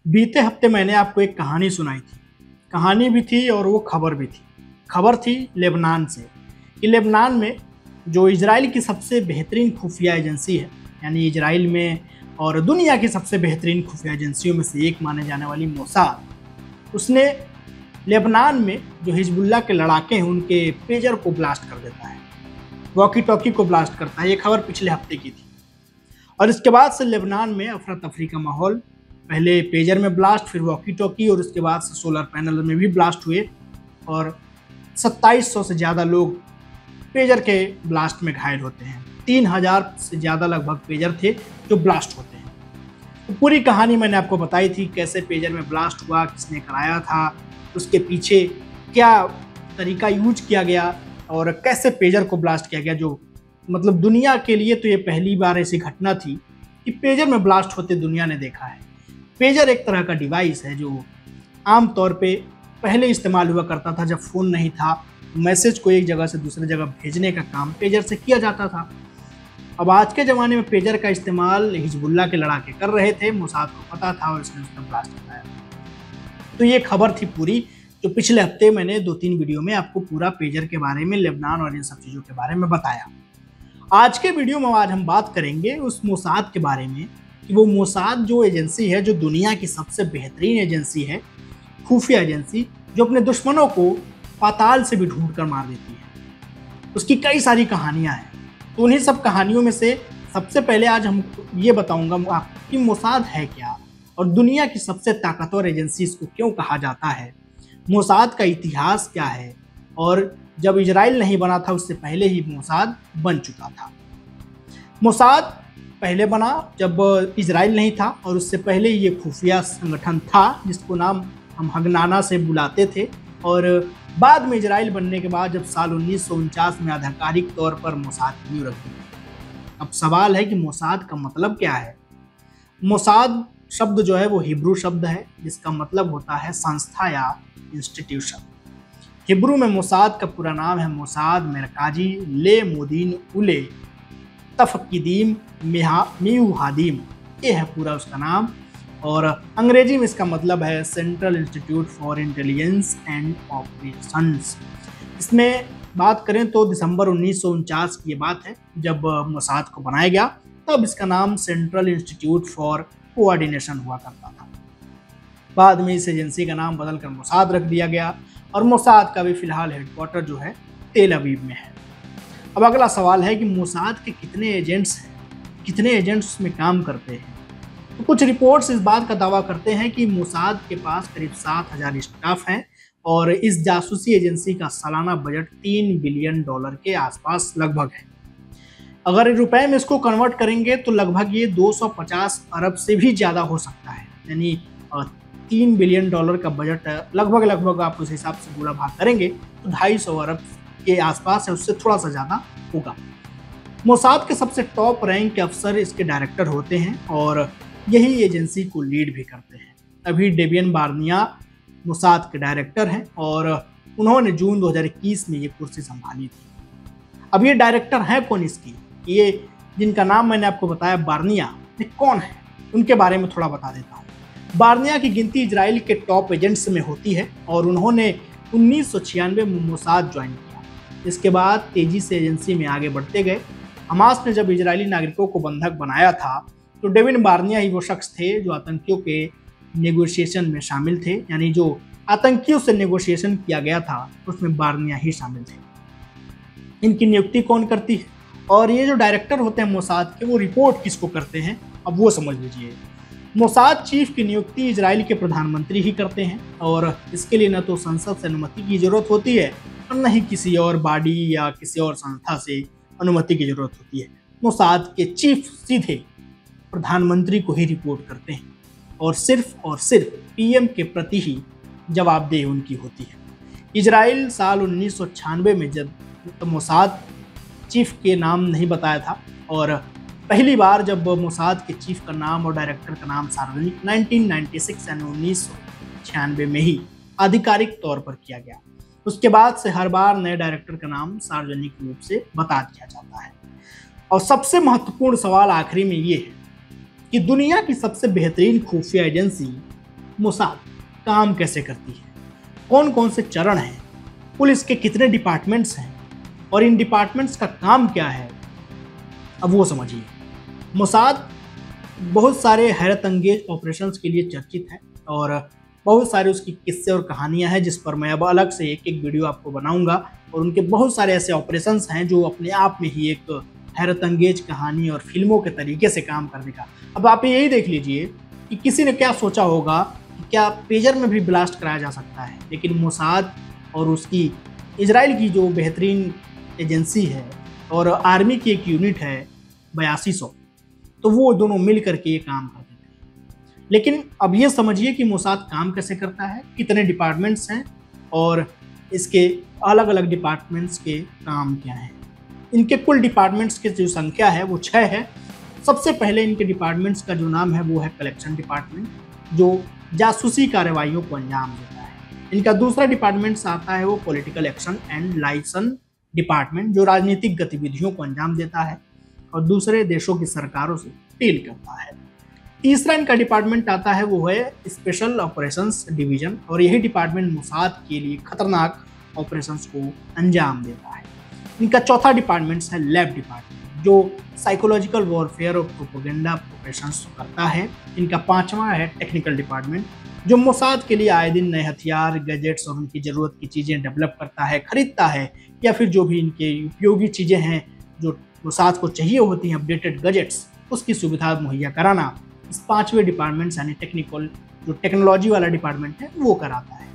बीते हफ्ते मैंने आपको एक कहानी सुनाई थी। कहानी भी थी और वो खबर भी थी। खबर थी लेबनान से कि लेबनान में जो इजराइल की सबसे बेहतरीन खुफिया एजेंसी है, यानी इजराइल में और दुनिया की सबसे बेहतरीन खुफिया एजेंसियों में से एक माने जाने वाली मोसाद, उसने लेबनान में जो हिजबुल्लाह के लड़ाके हैं उनके पेजर को ब्लास्ट कर देता है, वॉकी टॉकी को ब्लास्ट करता है। ये खबर पिछले हफ्ते की थी और इसके बाद से लेबनान में अफरा तफरी का माहौल। पहले पेजर में ब्लास्ट, फिर वॉकी टॉकी और उसके बाद से सोलर पैनल में भी ब्लास्ट हुए और 2700 से ज़्यादा लोग पेजर के ब्लास्ट में घायल होते हैं। 3000 से ज़्यादा लगभग पेजर थे जो ब्लास्ट होते हैं। तो पूरी कहानी मैंने आपको बताई थी, कैसे पेजर में ब्लास्ट हुआ, किसने कराया था, उसके पीछे क्या तरीका यूज किया गया और कैसे पेजर को ब्लास्ट किया गया। जो मतलब दुनिया के लिए तो ये पहली बार ऐसी घटना थी कि पेजर में ब्लास्ट होते दुनिया ने देखा है। पेजर एक तरह का डिवाइस है जो आमतौर पे पहले इस्तेमाल हुआ करता था जब फ़ोन नहीं था। मैसेज को एक जगह से दूसरी जगह भेजने का काम पेजर से किया जाता था। अब आज के ज़माने में पेजर का इस्तेमाल हिजबुल्लाह के लड़ाके कर रहे थे, मोसाद को पता था और इसने उसमें ब्लास्ट कराया। तो ये खबर थी पूरी, जो पिछले हफ्ते मैंने 2-3 वीडियो में आपको पूरा पेजर के बारे में, लेबनान और इन सब चीज़ों के बारे में बताया। आज के वीडियो में आज हम बात करेंगे उस मोसाद के बारे में कि वो मोसाद जो एजेंसी है, जो दुनिया की सबसे बेहतरीन एजेंसी है, खुफिया एजेंसी, जो अपने दुश्मनों को पाताल से भी ढूंढ कर मार देती है। उसकी कई सारी कहानियां हैं। तो उन्हीं सब कहानियों में से सबसे पहले आज हम ये बताऊंगा कि मोसाद है क्या और दुनिया की सबसे ताकतवर एजेंसी इसको क्यों कहा जाता है, मोसाद का इतिहास क्या है और जब इजराइल नहीं बना था उससे पहले ही मोसाद बन चुका था। मोसाद पहले बना जब इजराइल नहीं था और उससे पहले ये खुफिया संगठन था जिसको नाम हम हगनाना से बुलाते थे। और बाद में इजराइल बनने के बाद जब साल 1949 में आधिकारिक तौर पर मोसाद की नींव रखी। अब सवाल है कि मोसाद का मतलब क्या है। मोसाद शब्द जो है वो हिब्रू शब्द है जिसका मतलब होता है संस्था या इंस्टीट्यूशन। हिब्रू में मोसाद का पूरा नाम है मोसाद मेरकाजी ले मोदीन उले तफकीदीम मिहादीम, ये है पूरा उसका नाम। और अंग्रेजी में इसका मतलब है central institute for intelligence and operations. इसमें बात करें तो दिसंबर 1949 की ये बात है जब मोसाद को बनाया गया, तब इसका नाम सेंट्रल इंस्टीट्यूट फॉर कोऑर्डिनेशन हुआ करता था। बाद में इस एजेंसी का नाम बदलकर मोसाद रख दिया गया और मोसाद का भी फिलहाल हेडक्वार्टर जो है तेल अवीव में है। अब अगला सवाल है कि मोसाद के कितने एजेंट्स हैं, कितने एजेंट्स उसमें काम करते हैं। तो कुछ रिपोर्ट्स इस बात का दावा करते हैं कि मोसाद के पास करीब 7000 स्टाफ हैं और इस जासूसी एजेंसी का सालाना बजट $3 बिलियन के आसपास लगभग है। अगर रुपए में इसको कन्वर्ट करेंगे तो लगभग ये 250 अरब से भी ज़्यादा हो सकता है। यानी $3 बिलियन का बजट लगभग आप उस हिसाब से पूरा भाग करेंगे तो 250 अरब के आसपास है, उससे थोड़ा सा ज़्यादा होगा। मोसाद के सबसे टॉप रैंक के अफसर इसके डायरेक्टर होते हैं और यही एजेंसी को लीड भी करते हैं। अभी डेबियन बार्निया मोसाद के डायरेक्टर हैं और उन्होंने जून 2021 में ये कुर्सी संभाली थी। अब ये डायरेक्टर हैं कौन इसकी, ये जिनका नाम मैंने आपको बताया बार्निया, ये कौन है, उनके बारे में थोड़ा बता देता हूँ। बार्निया की गिनती इजराइल के टॉप एजेंट्स में होती है और उन्होंने 1996 में मोसाद ज्वाइन किया। इसके बाद तेजी से एजेंसी में आगे बढ़ते गए। हमास ने जब इजरायली नागरिकों को बंधक बनाया था तो डेविड बार्निया ही वो शख्स थे जो आतंकियों के नेगोशिएशन में शामिल थे। यानी जो आतंकियों से नेगोशिएशन किया गया था उसमें बार्निया ही शामिल थे। इनकी नियुक्ति कौन करती है और ये जो डायरेक्टर होते हैं मोसाद के, वो रिपोर्ट किसको करते हैं, अब वो समझ लीजिए। मोसाद चीफ की नियुक्ति इजराइल के प्रधानमंत्री ही करते हैं और इसके लिए न तो संसद से अनुमति की जरूरत होती है और न ही किसी और बॉडी या किसी और संस्था से अनुमति की जरूरत होती है। मोसाद के चीफ सीधे प्रधानमंत्री को ही रिपोर्ट करते हैं और सिर्फ पीएम के प्रति ही जवाबदेही उनकी होती है। इजराइल साल 1996 में जब मोसाद चीफ के नाम नहीं बताया था और पहली बार जब मोसाद के चीफ का नाम और डायरेक्टर का नाम सार्वजनिक 1996 यानी 1996 में ही आधिकारिक तौर पर किया गया। उसके बाद से हर बार नए डायरेक्टर का नाम सार्वजनिक रूप से बता दिया जाता है। और सबसे महत्वपूर्ण सवाल आखिरी में ये है कि दुनिया की सबसे बेहतरीन खुफिया एजेंसी मोसाद काम कैसे करती है, कौन कौन से चरण हैं, पुलिस के कितने डिपार्टमेंट्स हैं और इन डिपार्टमेंट्स का काम क्या है, अब वो समझिए। मोसाद बहुत सारे हैरत अंगेज ऑपरेशंस के लिए चर्चित है और बहुत सारे उसकी किस्से और कहानियां हैं जिस पर मैं अब अलग से एक एक वीडियो आपको बनाऊंगा। और उनके बहुत सारे ऐसे ऑपरेशंस हैं जो अपने आप में ही एक हैरत अंगेज कहानी और फिल्मों के तरीके से काम करने का। अब आप यही देख लीजिए कि किसी ने क्या सोचा होगा कि क्या पेजर में भी ब्लास्ट कराया जा सकता है, लेकिन मोसाद और उसकी इजराइल की जो बेहतरीन एजेंसी है और आर्मी की एक यूनिट है 8200, तो वो दोनों मिल करके ये काम करते थे। लेकिन अब ये समझिए कि मोसाद काम कैसे करता है, कितने डिपार्टमेंट्स हैं और इसके अलग अलग डिपार्टमेंट्स के काम क्या हैं। इनके कुल डिपार्टमेंट्स की जो संख्या है वो 6 है। सबसे पहले इनके डिपार्टमेंट्स का जो नाम है वो है कलेक्शन डिपार्टमेंट, जो जासूसी कार्रवाइयों को अंजाम देता है। इनका दूसरा डिपार्टमेंट आता है वो political action and licence department, जो राजनीतिक गतिविधियों को अंजाम देता है और दूसरे देशों की सरकारों से डील करता है। तीसरा इनका डिपार्टमेंट आता है वो है स्पेशल ऑपरेशंस डिवीजन, और यही डिपार्टमेंट मोसाद के लिए खतरनाक ऑपरेशंस को अंजाम देता है। इनका चौथा डिपार्टमेंट है लैब डिपार्टमेंट, जो साइकोलॉजिकल वॉरफेयर और प्रोपेगेंडा ऑपरेशंस करता है। इनका पांचवा है टेक्निकल डिपार्टमेंट, जो मोसाद के लिए आए दिन नए हथियार, गैजेट्स और उनकी ज़रूरत की चीज़ें डेवलप करता है, खरीदता है, या फिर जो भी इनके उपयोगी चीज़ें हैं जो मोसाद को चाहिए होती हैं, अपडेटेड गैजेट्स, उसकी सुविधा मुहैया कराना इस पांचवें डिपार्टमेंट यानी टेक्निकल जो टेक्नोलॉजी वाला डिपार्टमेंट है वो कराता है।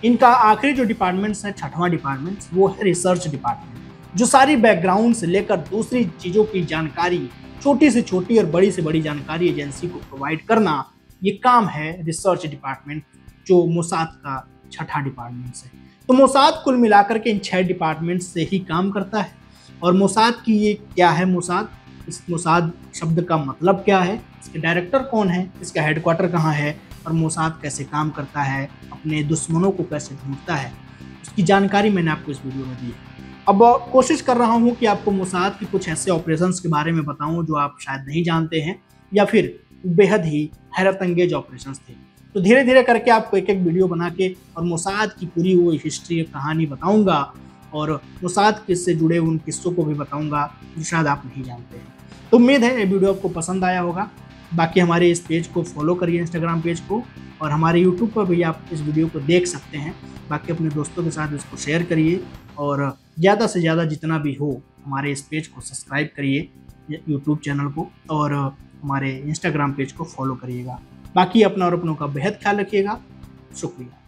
इनका आखिरी जो डिपार्टमेंट्स है, छठवां डिपार्टमेंट, वो है रिसर्च डिपार्टमेंट, जो सारी बैकग्राउंड से लेकर दूसरी चीज़ों की जानकारी, छोटी से छोटी और बड़ी से बड़ी जानकारी एजेंसी को प्रोवाइड करना, ये काम है रिसर्च डिपार्टमेंट, जो मोसाद का छठा डिपार्टमेंट है। तो मोसाद कुल मिलाकर के इन 6 डिपार्टमेंट से ही काम करता है। और मोसाद की ये क्या है, मोसाद, इस मोसाद शब्द का मतलब क्या है, इसके डायरेक्टर कौन है, इसका हेडक्वार्टर कहाँ है और मोसाद कैसे काम करता है, अपने दुश्मनों को कैसे ढूंढता है, उसकी जानकारी मैंने आपको इस वीडियो में दी है। अब कोशिश कर रहा हूँ कि आपको मोसाद के कुछ ऐसे ऑपरेशंस के बारे में बताऊँ जो आप शायद नहीं जानते हैं या फिर बेहद ही हैरत अंगेज ऑपरेशंस थे। तो धीरे धीरे करके आपको एक एक वीडियो बना के और मोसाद की पूरी वो हिस्ट्री कहानी बताऊंगा और मोसाद से जुड़े उन किस्सों को भी बताऊंगा जो शायद आप नहीं जानते हैं। तो उम्मीद है ये वीडियो आपको पसंद आया होगा। बाकी हमारे इस पेज को फॉलो करिए, इंस्टाग्राम पेज को, और हमारे यूट्यूब पर भी आप इस वीडियो को देख सकते हैं। बाकी अपने दोस्तों के साथ इसको शेयर करिए और ज़्यादा से ज़्यादा जितना भी हो हमारे इस पेज को सब्सक्राइब करिए, यूट्यूब चैनल को, और हमारे इंस्टाग्राम पेज को फॉलो करिएगा। बाकी अपना और अपनों का बेहद ख्याल रखिएगा। शुक्रिया।